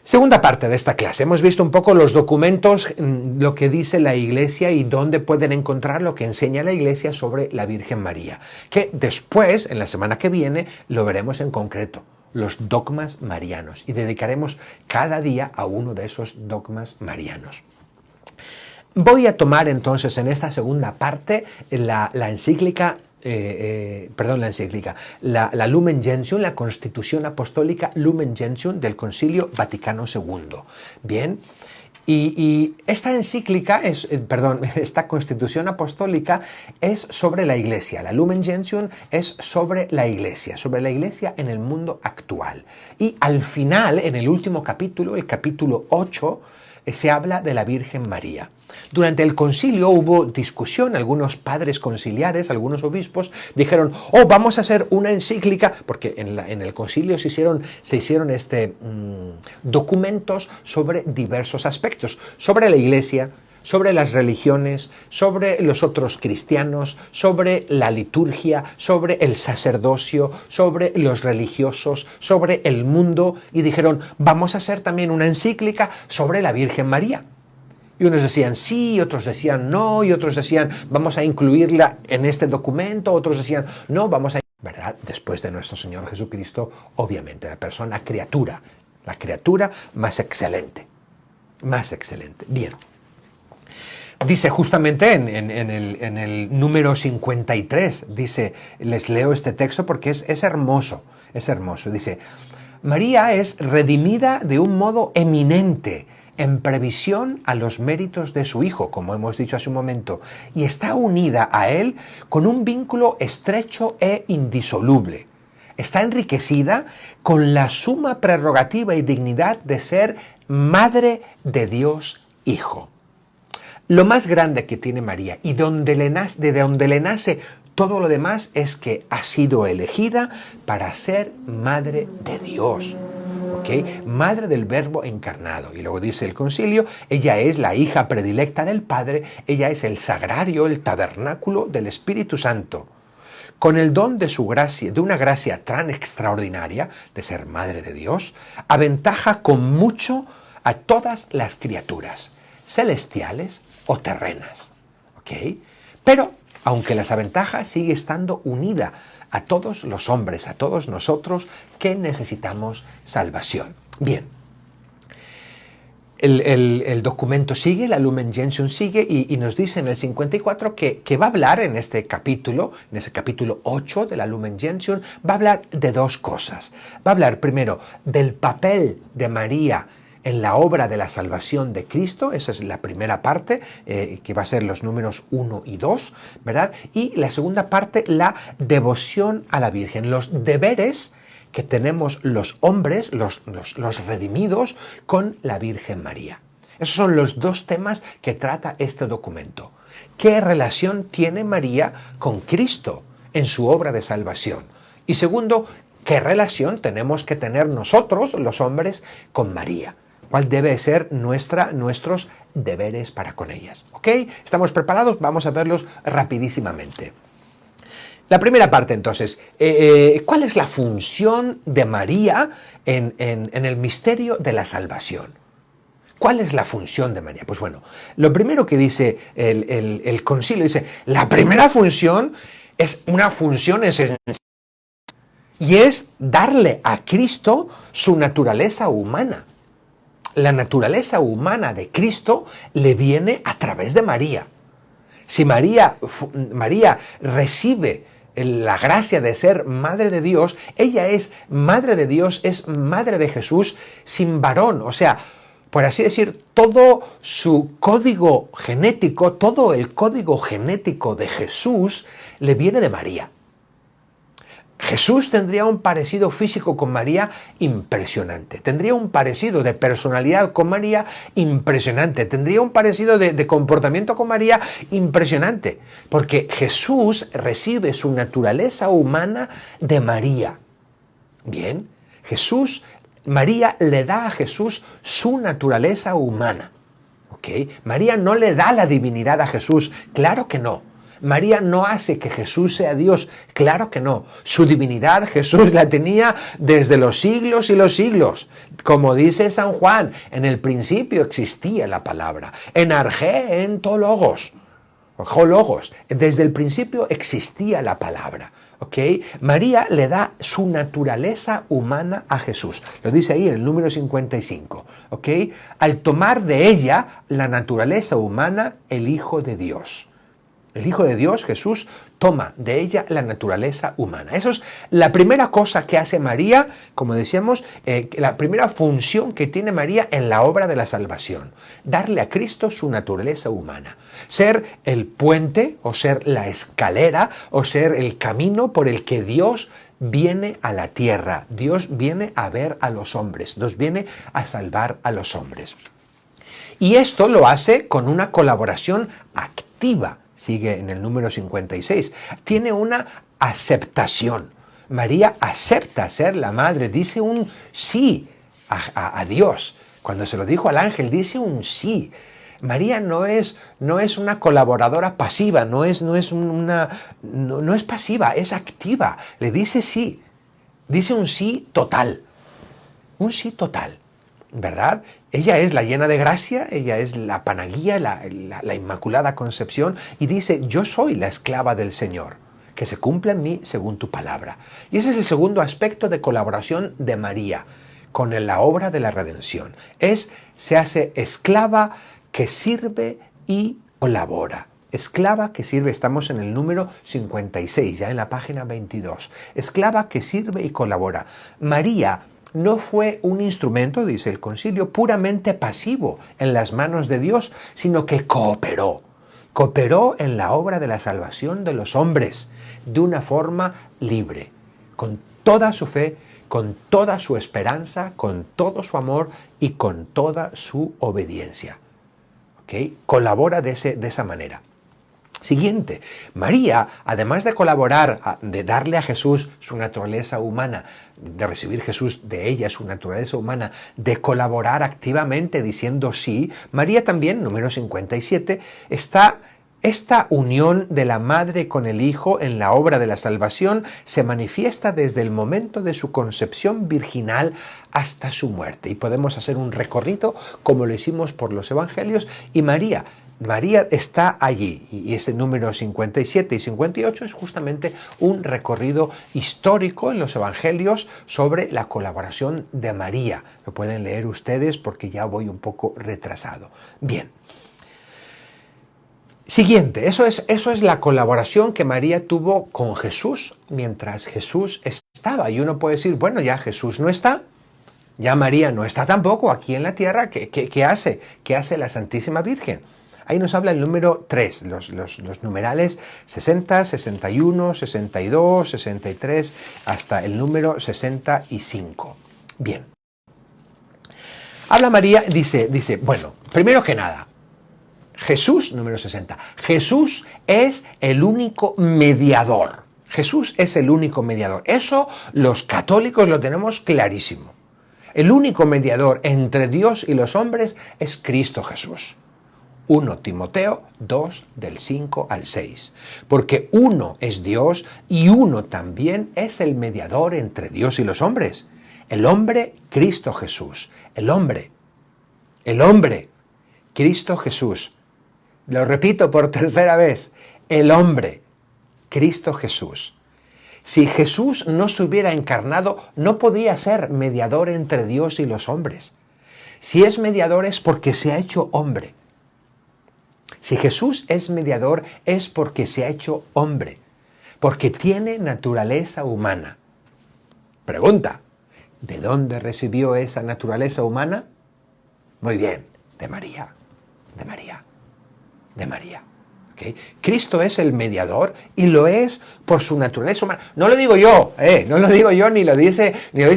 Segunda parte de esta clase, hemos visto un poco los documentos, lo que dice la Iglesia y dónde pueden encontrar lo que enseña la Iglesia sobre la Virgen María, que después, en la semana que viene, lo veremos en concreto, los dogmas marianos, y dedicaremos cada día a uno de esos dogmas marianos. Voy a tomar entonces en esta segunda parte la encíclica la Lumen Gentium, la Constitución Apostólica Lumen Gentium del Concilio Vaticano II. Bien, y esta encíclica, esta Constitución Apostólica es sobre la Iglesia. La Lumen Gentium es sobre la Iglesia en el mundo actual. Y al final, en el último capítulo, el capítulo 8, se habla de la Virgen María. Durante el concilio hubo discusión, algunos padres conciliares, algunos obispos dijeron, vamos a hacer una encíclica, porque en el concilio se hicieron documentos sobre diversos aspectos, sobre la Iglesia, sobre las religiones, sobre los otros cristianos, sobre la liturgia, sobre el sacerdocio, sobre los religiosos, sobre el mundo, y dijeron, vamos a hacer también una encíclica sobre la Virgen María. Y unos decían sí, otros decían no, y otros decían vamos a incluirla en este documento, otros decían no, vamos a... ¿Verdad? Después de nuestro Señor Jesucristo, obviamente, la criatura más excelente. Bien. Dice justamente en el número 53, dice, les leo este texto porque es hermoso, dice, María es redimida de un modo eminente, en previsión a los méritos de su Hijo, como hemos dicho hace un momento, y está unida a Él con un vínculo estrecho e indisoluble. Está enriquecida con la suma prerrogativa y dignidad de ser Madre de Dios Hijo. Lo más grande que tiene María y de donde le nace todo lo demás es que ha sido elegida para ser madre de Dios. ¿Okay? Madre del Verbo encarnado. Y luego dice el concilio, ella es la hija predilecta del Padre, ella es el sagrario, el tabernáculo del Espíritu Santo. Con el don de su gracia, de una gracia tan extraordinaria de ser madre de Dios, aventaja con mucho a todas las criaturas, celestiales o terrenas. ¿Okay? Pero, aunque las aventaja, sigue estando unida a todos los hombres, a todos nosotros que necesitamos salvación. Bien, el documento sigue, la Lumen Gentium sigue y nos dice en el 54 que va a hablar en ese capítulo 8 de la Lumen Gentium, va a hablar de dos cosas. Va a hablar primero del papel de María en la obra de la salvación de Cristo, esa es la primera parte, que va a ser los números 1 y 2, ¿verdad? Y la segunda parte, la devoción a la Virgen, los deberes que tenemos los hombres, los redimidos, con la Virgen María. Esos son los dos temas que trata este documento. ¿Qué relación tiene María con Cristo en su obra de salvación? Y segundo, ¿qué relación tenemos que tener nosotros, los hombres, con María? ¿Cuál debe ser nuestros deberes para con ellas? ¿Ok? ¿Estamos preparados? Vamos a verlos rapidísimamente. La primera parte, entonces, ¿cuál es la función de María en el misterio de la salvación? ¿Cuál es la función de María? Pues bueno, lo primero que dice el concilio, dice, la primera función es una función esencial y es darle a Cristo su naturaleza humana. La naturaleza humana de Cristo le viene a través de María. Si María recibe la gracia de ser madre de Dios, ella es madre de Dios, es madre de Jesús sin varón. O sea, por así decir, todo su código genético, todo el código genético de Jesús le viene de María. Jesús tendría un parecido físico con María impresionante, tendría un parecido de personalidad con María impresionante, tendría un parecido de comportamiento con María impresionante, porque Jesús recibe su naturaleza humana de María. Bien, María le da a Jesús su naturaleza humana. ¿Ok? María no le da la divinidad a Jesús, claro que no. María no hace que Jesús sea Dios, claro que no. Su divinidad Jesús la tenía desde los siglos y los siglos. Como dice San Juan, en el principio existía la palabra. En arge, en to logos. Logos. Desde el principio existía la palabra. ¿Ok? María le da su naturaleza humana a Jesús. Lo dice ahí en el número 55. ¿Ok? Al tomar de ella la naturaleza humana, el Hijo de Dios. El Hijo de Dios, Jesús, toma de ella la naturaleza humana. Eso es la primera cosa que hace María, como decíamos, la primera función que tiene María en la obra de la salvación. Darle a Cristo su naturaleza humana. Ser el puente o ser la escalera o ser el camino por el que Dios viene a la tierra. Dios viene a ver a los hombres. Dios viene a salvar a los hombres. Y esto lo hace con una colaboración activa. Sigue en el número 56, tiene una aceptación. María acepta ser la madre, dice un sí a Dios. Cuando se lo dijo al ángel, dice un sí. María no es una colaboradora pasiva, no es pasiva, es activa. Le dice sí, dice un sí total, ¿verdad? Ella es la llena de gracia, ella es la panaguía, la Inmaculada Concepción, y dice, yo soy la esclava del Señor, que se cumpla en mí según tu palabra. Y ese es el segundo aspecto de colaboración de María con la obra de la redención. Se hace esclava que sirve y colabora. Esclava que sirve, estamos en el número 56, ya en la página 22. Esclava que sirve y colabora. María no fue un instrumento, dice el concilio, puramente pasivo en las manos de Dios, sino que cooperó. Cooperó en la obra de la salvación de los hombres de una forma libre, con toda su fe, con toda su esperanza, con todo su amor y con toda su obediencia. ¿ok? Colabora de esa manera. Siguiente, María, además de colaborar, de darle a Jesús su naturaleza humana, de recibir Jesús de ella su naturaleza humana, de colaborar activamente diciendo sí, María también, número 57, está esta unión de la madre con el hijo en la obra de la salvación se manifiesta desde el momento de su concepción virginal hasta su muerte. Y podemos hacer un recorrido como lo hicimos por los evangelios y María está allí, y ese número 57 y 58 es justamente un recorrido histórico en los evangelios sobre la colaboración de María. Lo pueden leer ustedes porque ya voy un poco retrasado. Bien. Siguiente, eso es la colaboración que María tuvo con Jesús mientras Jesús estaba. Y uno puede decir, bueno, ya Jesús no está, ya María no está tampoco aquí en la tierra, ¿qué hace? ¿Qué hace la Santísima Virgen? Ahí nos habla el número 3, los numerales 60, 61, 62, 63, hasta el número 65. Bien. Habla María, dice, bueno, primero que nada, Jesús, número 60, Jesús es el único mediador. Jesús es el único mediador. Eso los católicos lo tenemos clarísimo. El único mediador entre Dios y los hombres es Cristo Jesús. 1 Timoteo 2, del 5 al 6. Porque uno es Dios y uno también es el mediador entre Dios y los hombres. El hombre, Cristo Jesús. El hombre, Cristo Jesús. Lo repito por tercera vez. El hombre, Cristo Jesús. Si Jesús no se hubiera encarnado, no podía ser mediador entre Dios y los hombres. Si es mediador es porque se ha hecho hombre. Si Jesús es mediador es porque se ha hecho hombre, porque tiene naturaleza humana. Pregunta, ¿de dónde recibió esa naturaleza humana? Muy bien, de María. ¿Okay? Cristo es el mediador y lo es por su naturaleza humana. No lo digo yo, ni lo dice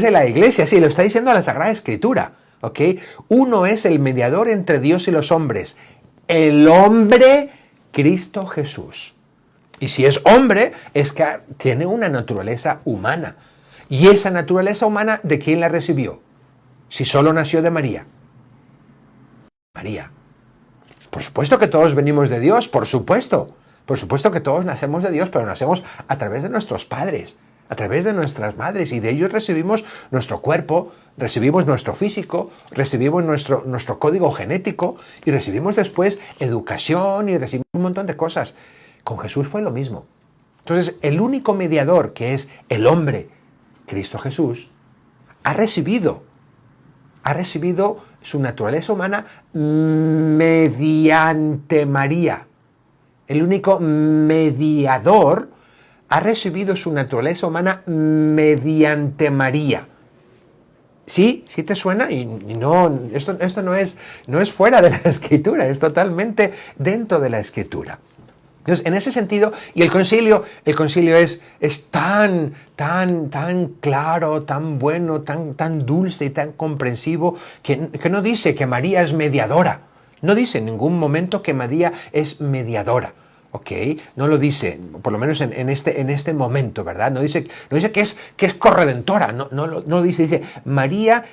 la Iglesia, sí, lo está diciendo la Sagrada Escritura. ¿Okay? Uno es el mediador entre Dios y los hombres. El hombre, Cristo Jesús. Y si es hombre, es que tiene una naturaleza humana. ¿Y esa naturaleza humana de quién la recibió? Si solo nació de María. María. Por supuesto que todos venimos de Dios, por supuesto. Por supuesto que todos nacemos de Dios, pero nacemos a través de nuestros padres, a través de nuestras madres, y de ellos recibimos nuestro cuerpo, recibimos nuestro físico, recibimos nuestro código genético y recibimos después educación y recibimos un montón de cosas. Con Jesús fue lo mismo. Entonces, el único mediador, que es el hombre, Cristo Jesús, ha recibido su naturaleza humana mediante María. El único mediador ha recibido su naturaleza humana mediante María. ¿Sí? ¿Sí te suena? Y no, esto no es fuera de la Escritura, es totalmente dentro de la Escritura. Entonces, en ese sentido, y el concilio es tan claro, tan bueno, tan dulce y tan comprensivo, que no dice que María es mediadora. No dice en ningún momento que María es mediadora. ¿Ok? No lo dice, por lo menos en este momento, ¿verdad? No dice que es corredentora, no dice, María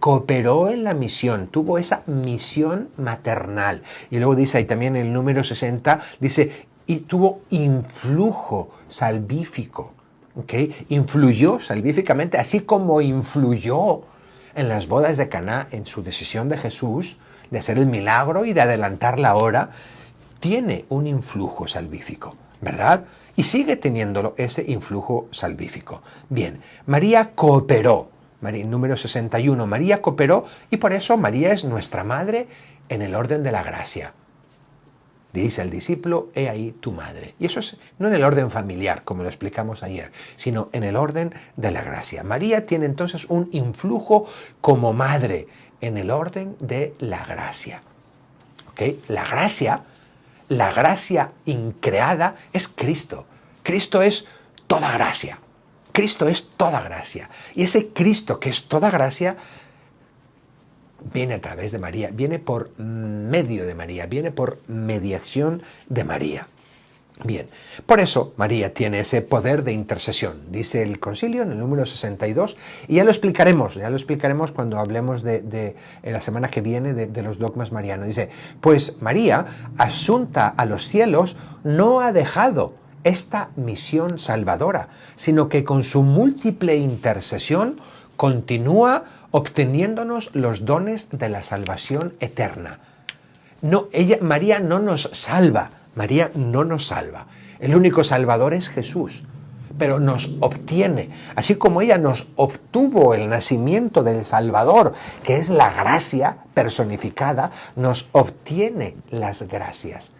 cooperó en la misión, tuvo esa misión maternal. Y luego dice ahí también en el número 60, dice, y tuvo influjo salvífico, ¿ok? Influyó salvíficamente, así como influyó en las bodas de Caná, en su decisión de Jesús de hacer el milagro y de adelantar la hora. Tiene un influjo salvífico, ¿verdad? Y sigue teniéndolo ese influjo salvífico. Bien, María cooperó, número 61, María cooperó y por eso María es nuestra madre en el orden de la gracia. Dice el discípulo, he ahí tu madre. Y eso es no en el orden familiar, como lo explicamos ayer, sino en el orden de la gracia. María tiene entonces un influjo como madre en el orden de la gracia. ¿Ok? La gracia increada es Cristo. Cristo es toda gracia. Cristo es toda gracia. Y ese Cristo que es toda gracia viene a través de María, viene por medio de María, viene por mediación de María. Bien, por eso María tiene ese poder de intercesión, dice el concilio en el número 62, y ya lo explicaremos cuando hablemos de la semana que viene de los dogmas marianos. Dice, pues María, asunta a los cielos, no ha dejado esta misión salvadora, sino que con su múltiple intercesión continúa obteniéndonos los dones de la salvación eterna. No, María no nos salva. María no nos salva. El único salvador es Jesús, pero nos obtiene. Así como ella nos obtuvo el nacimiento del Salvador, que es la gracia personificada, nos obtiene las gracias.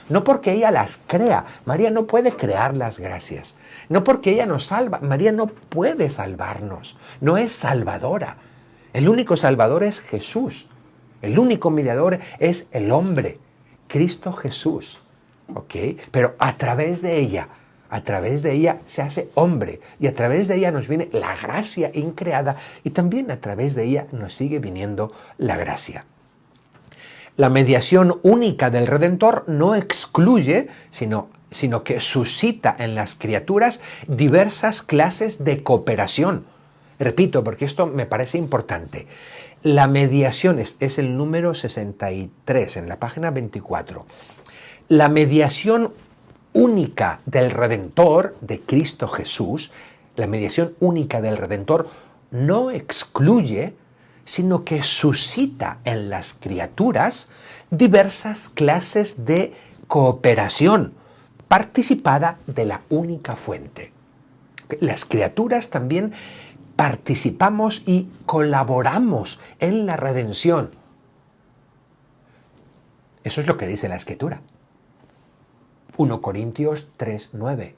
No porque ella las crea, María no puede crear las gracias. No porque ella nos salva, María no puede salvarnos, no es salvadora. El único salvador es Jesús. El único mediador es el hombre, Cristo Jesús. ¿Ok? Pero a través de ella se hace hombre y a través de ella nos viene la gracia increada y también a través de ella nos sigue viniendo la gracia. La mediación única del Redentor no excluye, sino que suscita en las criaturas diversas clases de cooperación. Repito, porque esto me parece importante. La mediación es el número 63 en la página 24. La mediación única del Redentor, de Cristo Jesús, la mediación única del Redentor no excluye, sino que suscita en las criaturas diversas clases de cooperación participada de la única fuente. Las criaturas también participamos y colaboramos en la redención. Eso es lo que dice la Escritura. 1 Corintios 3:9.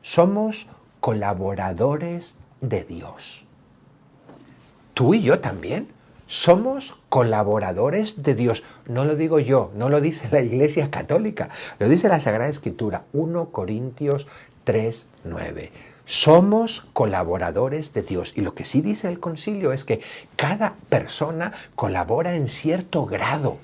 Somos colaboradores de Dios. Tú y yo también somos colaboradores de Dios. No lo digo yo, no lo dice la Iglesia Católica, lo dice la Sagrada Escritura. 1 Corintios 3:9. Somos colaboradores de Dios. Y lo que sí dice el concilio es que cada persona colabora en cierto grado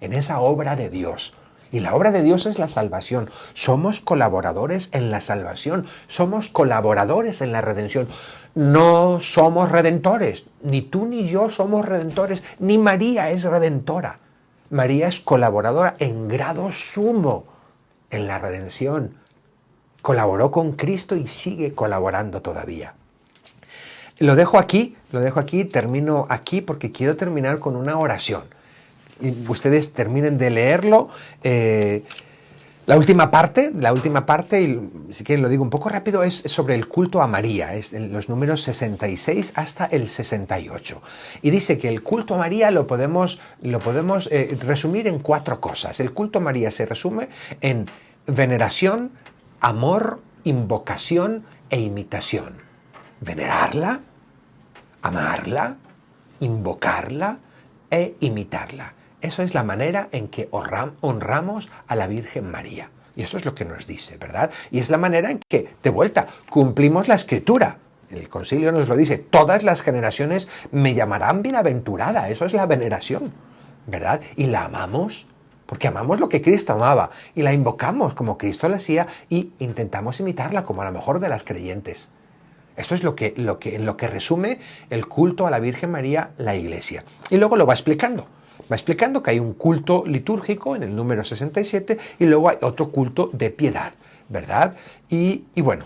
en esa obra de Dios. Y la obra de Dios es la salvación. Somos colaboradores en la salvación. Somos colaboradores en la redención. No somos redentores. Ni tú ni yo somos redentores. Ni María es redentora. María es colaboradora en grado sumo en la redención. Colaboró con Cristo y sigue colaborando todavía. Lo dejo aquí, termino aquí porque quiero terminar con una oración. Y ustedes terminen de leerlo. La última parte, y si quieren lo digo un poco rápido, es sobre el culto a María, es en los números 66 hasta el 68. Y dice que el culto a María lo podemos resumir en 4 cosas. El culto a María se resume en veneración, amor, invocación e imitación. Venerarla, amarla, invocarla e imitarla. Eso es la manera en que honramos a la Virgen María. Y eso es lo que nos dice, ¿verdad? Y es la manera en que, de vuelta, cumplimos la Escritura. El concilio nos lo dice, todas las generaciones me llamarán bienaventurada. Eso es la veneración, ¿verdad? Y la amamos, porque amamos lo que Cristo amaba. Y la invocamos como Cristo lo hacía y intentamos imitarla como a la mejor de las creyentes. Esto es en lo que resume el culto a la Virgen María la Iglesia. Y luego lo va explicando. Va explicando que hay un culto litúrgico en el número 67 y luego hay otro culto de piedad, ¿verdad? Y bueno,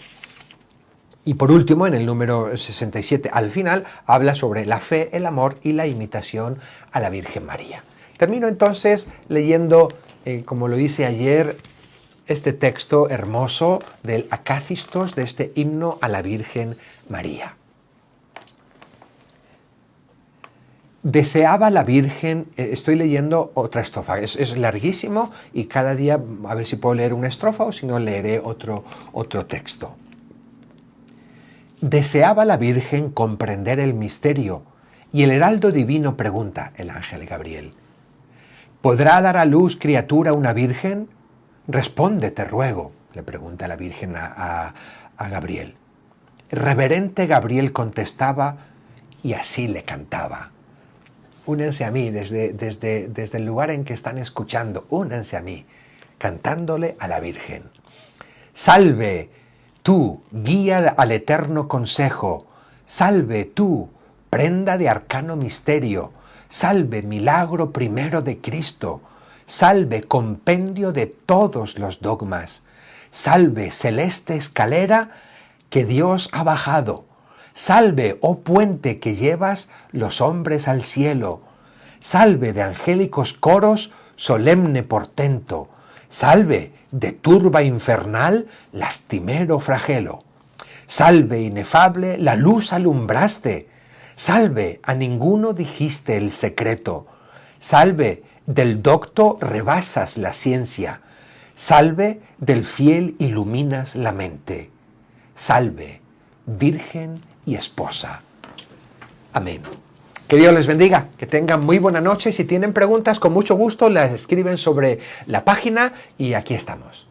y por último, en el número 67, al final, habla sobre la fe, el amor y la imitación a la Virgen María. Termino entonces leyendo, como lo hice ayer, este texto hermoso del Acacistos, de este himno a la Virgen María. Deseaba la Virgen, estoy leyendo otra estrofa, es larguísimo y cada día a ver si puedo leer una estrofa o si no leeré otro texto. Deseaba la Virgen comprender el misterio y el heraldo divino pregunta, el ángel Gabriel, ¿podrá dar a luz criatura una Virgen? Responde, te ruego, le pregunta la Virgen a Gabriel. Reverente Gabriel contestaba y así le cantaba. únanse a mí desde el lugar en que están escuchando, únanse a mí, cantándole a la Virgen. Salve tú, guía al eterno consejo, salve tú, prenda de arcano misterio, salve milagro primero de Cristo, salve compendio de todos los dogmas, salve celeste escalera que Dios ha bajado, salve, oh puente que llevas los hombres al cielo, salve de angélicos coros solemne portento, salve de turba infernal lastimero flagelo, salve inefable la luz alumbraste, salve a ninguno dijiste el secreto, salve del docto rebasas la ciencia, salve del fiel iluminas la mente, salve, Virgen y Esposa. Amén. Que Dios les bendiga, que tengan muy buena noche. Si tienen preguntas, con mucho gusto las escriben sobre la página y aquí estamos.